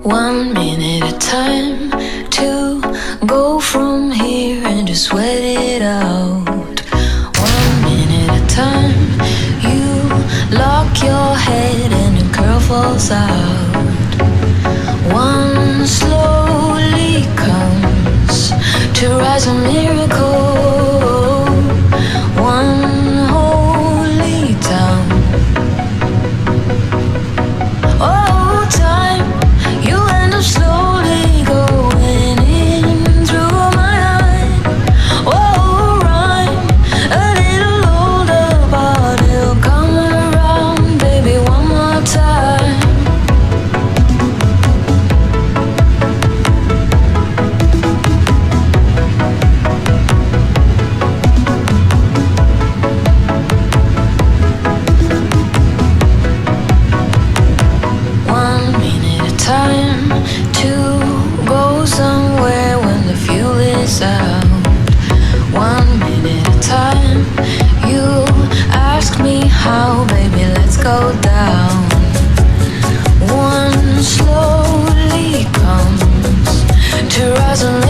1 minute at a time to go from here and just sweat it out. 1 minute at a time, you lock your head and your curl falls out. One slowly comes to rise a miracle. One holy town. Oh, time, you end up slowly going in through my eye. Oh, rhyme, a little older, but it'll come around, baby, one more time. Time to go somewhere when the fuel is out. 1 minute at a time, you ask me how, baby, let's go down. One slowly comes to rise and